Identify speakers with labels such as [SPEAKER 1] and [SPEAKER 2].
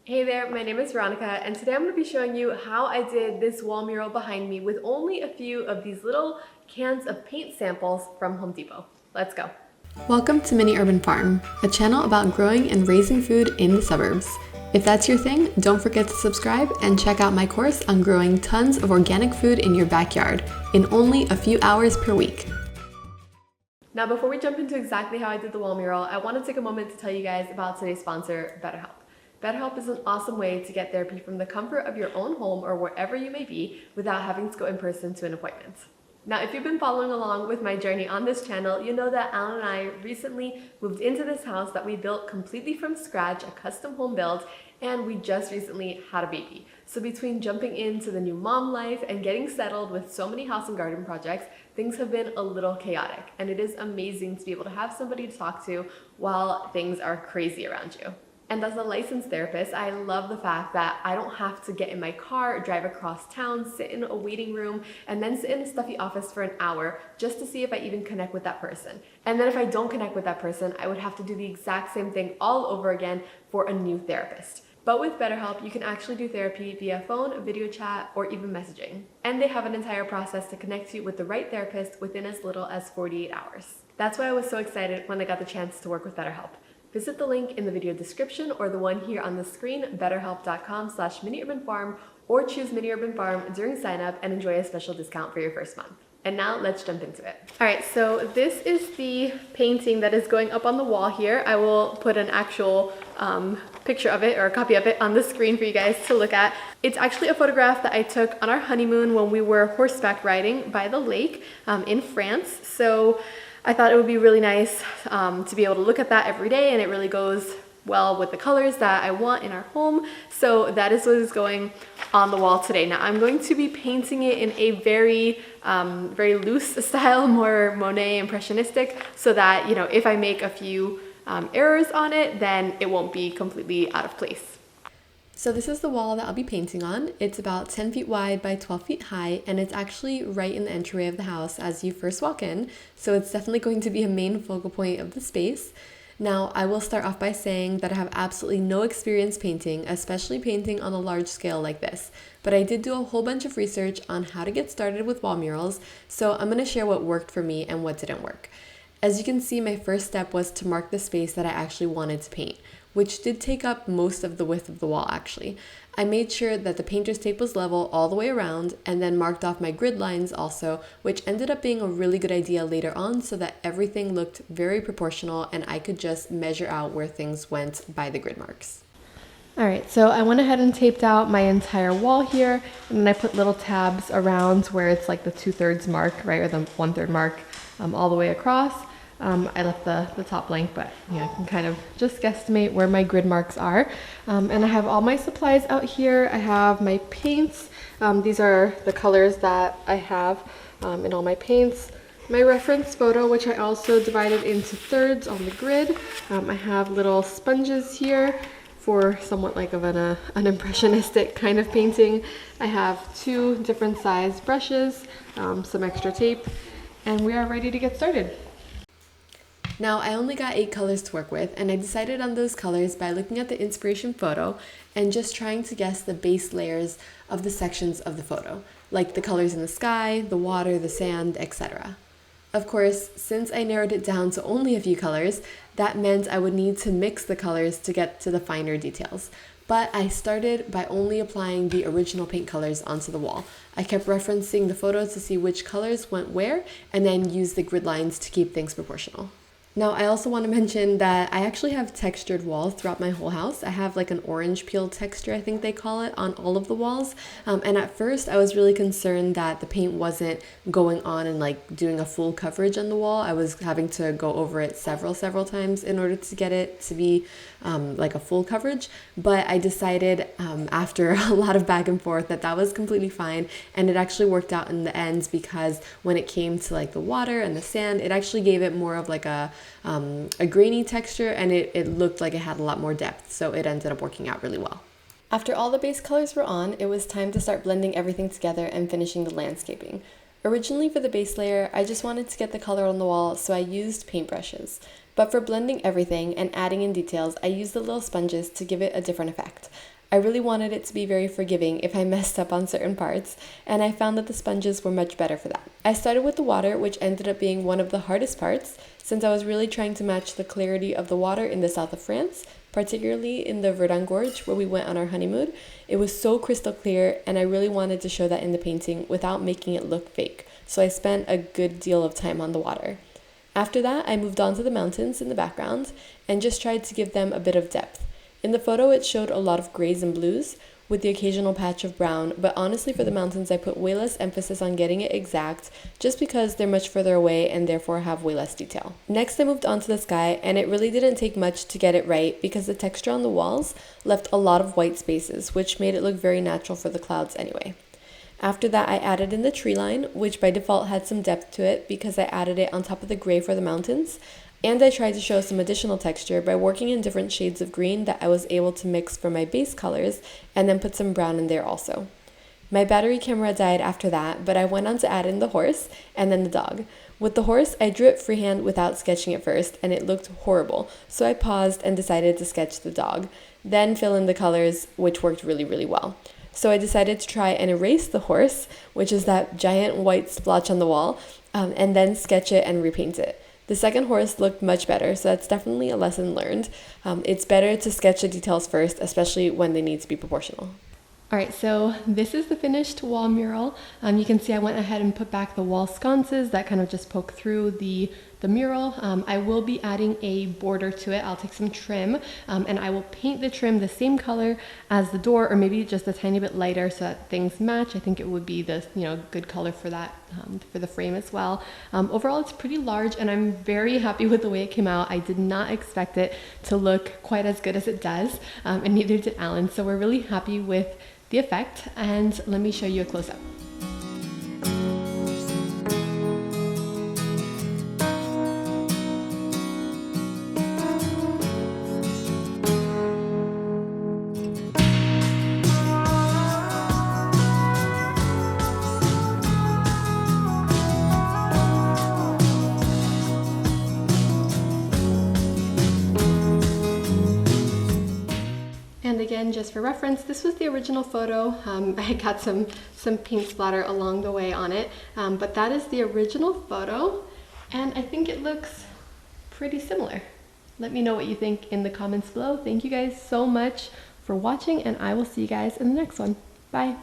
[SPEAKER 1] Hey there, my name is Veronica, and today I'm going to be showing you how I did this wall mural behind me with only a few of these little cans of paint samples from Home Depot. Let's go.
[SPEAKER 2] Welcome to Mini Urban Farm, a channel about growing and raising food in the suburbs. If that's your thing, don't forget to subscribe and check out my course on growing tons of organic food in your backyard in only a few hours per week.
[SPEAKER 1] Now before we jump into exactly how I did the wall mural, I want to take a moment to tell you guys about today's sponsor, BetterHelp. BetterHelp is an awesome way to get therapy from the comfort of your own home or wherever you may be without having to go in person to an appointment. Now, if you've been following along with my journey on this channel, you know that Alan and I recently moved into this house that we built completely from scratch, a custom home build, and we just recently had a baby. So between jumping into the new mom life and getting settled with so many house and garden projects, things have been a little chaotic, and it is amazing to be able to have somebody to talk to while things are crazy around you. And as a licensed therapist, I love the fact that I don't have to get in my car, drive across town, sit in a waiting room, and then sit in a stuffy office for an hour just to see if I even connect with that person. And then if I don't connect with that person, I would have to do the exact same thing all over again for a new therapist. But with BetterHelp, you can actually do therapy via phone, video chat, or even messaging. And they have an entire process to connect you with the right therapist within as little as 48 hours. That's why I was so excited when I got the chance to work with BetterHelp. Visit the link in the video description or the one here on the screen, betterhelp.com/miniurbanfarm, or choose Mini Urban Farm during sign up and enjoy a special discount for your first month. And now let's jump into it. All right, so this is the painting that is going up on the wall here. I will put an actual picture of it or a copy of it on the screen for you guys to look at. It's actually a photograph that I took on our honeymoon when we were horseback riding by the lake in France. So I thought it would be really nice to be able to look at that every day, and it really goes well with the colors that I want in our home. So that is what is going on the wall today. Now I'm going to be painting it in a very loose style, more Monet impressionistic, so that, you know, if I make a few errors on it, then it won't be completely out of place.
[SPEAKER 2] So this is the wall that I'll be painting on. It's about 10 feet wide by 12 feet high, and it's actually right in the entryway of the house as you first walk in. So it's definitely going to be a main focal point of the space. Now, I will start off by saying that I have absolutely no experience painting, especially painting on a large scale like this. But I did do a whole bunch of research on how to get started with wall murals, so I'm going to share what worked for me and what didn't work. As you can see, my first step was to mark the space that I actually wanted to paint, which did take up most of the width of the wall actually. I made sure that the painter's tape was level all the way around and then marked off my grid lines also, which ended up being a really good idea later on so that everything looked very proportional and I could just measure out where things went by the grid marks.
[SPEAKER 1] All right, so I went ahead and taped out my entire wall here, and then I put little tabs around where it's like the 2/3 mark, right, or the 1/3 mark all the way across. I left the top blank, but yeah, I can kind of just guesstimate where my grid marks are. And I have all my supplies out here. I have my paints. These are the colors that I have in all my paints. My reference photo, which I also divided into thirds on the grid. I have little sponges here for somewhat like of an impressionistic kind of painting. I have 2 different size brushes, some extra tape, and we are ready to get started.
[SPEAKER 2] Now, I only got 8 colors to work with, and I decided on those colors by looking at the inspiration photo and just trying to guess the base layers of the sections of the photo, like the colors in the sky, the water, the sand, etc. Of course, since I narrowed it down to only a few colors, that meant I would need to mix the colors to get to the finer details. But I started by only applying the original paint colors onto the wall. I kept referencing the photos to see which colors went where, and then used the grid lines to keep things proportional. Now, I also want to mention that I actually have textured walls throughout my whole house. I have like an orange peel texture, I think they call it, on all of the walls. And at first, I was really concerned that the paint wasn't going on and like doing a full coverage on the wall. I was having to go over it several times in order to get it to be like a full coverage. But I decided after a lot of back and forth that was completely fine. And it actually worked out in the end because when it came to like the water and the sand, it actually gave it more of like a grainy texture, and it looked like it had a lot more depth, so it ended up working out really well. After all the base colors were on, it was time to start blending everything together and finishing the landscaping. Originally for the base layer, I just wanted to get the color on the wall, so I used paintbrushes. But for blending everything and adding in details, I used the little sponges to give it a different effect. I really wanted it to be very forgiving if I messed up on certain parts, and I found that the sponges were much better for that. I started with the water, which ended up being one of the hardest parts, since I was really trying to match the clarity of the water in the south of France, particularly in the Verdun Gorge where we went on our honeymoon. It was so crystal clear, and I really wanted to show that in the painting without making it look fake, so I spent a good deal of time on the water. After that, I moved on to the mountains in the background and just tried to give them a bit of depth. In the photo, it showed a lot of grays and blues, with the occasional patch of brown, but honestly for the mountains I put way less emphasis on getting it exact, just because they're much further away and therefore have way less detail. Next I moved on to the sky, and it really didn't take much to get it right because the texture on the walls left a lot of white spaces, which made it look very natural for the clouds anyway. After that, I added in the tree line, which by default had some depth to it because I added it on top of the gray for the mountains. And I tried to show some additional texture by working in different shades of green that I was able to mix for my base colors and then put some brown in there also. My battery camera died after that, but I went on to add in the horse and then the dog. With the horse, I drew it freehand without sketching it first, and it looked horrible, so I paused and decided to sketch the dog, then fill in the colors, which worked really, really well. So I decided to try and erase the horse, which is that giant white splotch on the wall, and then sketch it and repaint it. The second horse looked much better, so that's definitely a lesson learned. It's better to sketch the details first, especially when they need to be proportional. Alright, so this is the finished wall mural. You can see I went ahead and put back the wall sconces that kind of just poke through the mural. I will be adding a border to it. I'll take some trim and I will paint the trim the same color as the door, or maybe just a tiny bit lighter so that things match. I think it would be the good color for that, for the frame as well. Overall, it's pretty large and I'm very happy with the way it came out. I did not expect it to look quite as good as it does, and neither did Alan. So we're really happy with the effect, and let me show you a close-up. And again, just for reference, this was the original photo. I got some paint splatter along the way on it, but that is the original photo, and I think it looks pretty similar. Let me know what you think in the comments below. Thank you guys so much for watching, and I will see you guys in the next one. Bye.